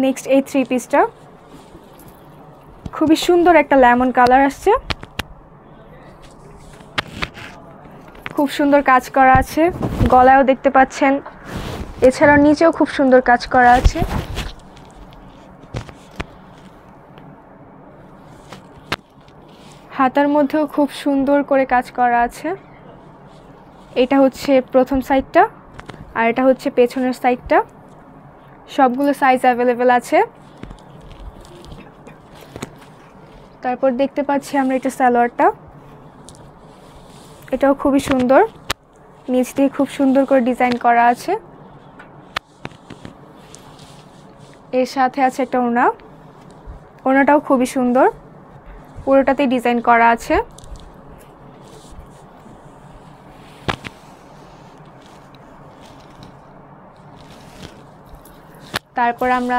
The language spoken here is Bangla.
নেক্সট এই 3 পিসটা খুবই সুন্দর একটা লেমন কালার আসছে, খুব সুন্দর কাজ করা আছে, গলায়ও দেখতে পাচ্ছেন, এছাড়াও নিচেও খুব সুন্দর কাজ করা আছে। হাতার মধ্যেও খুব সুন্দর করে কাজ করা আছে। এটা হচ্ছে প্রথম সাইডটা আর এটা হচ্ছে পেছনের সাইডটা। সবগুলো সাইজ অ্যাভেলেবেল আছে। তারপর দেখতে পাচ্ছি আমরা এটা সালোয়ারটা, এটাও খুবই সুন্দর, নিচ দিয়ে খুব সুন্দর করে ডিজাইন করা আছে। এর সাথে আছে একটা ওড়না, ওড়নাটাও খুবই সুন্দর, পুরোটাতেই ডিজাইন করা আছে। তারপর আমরা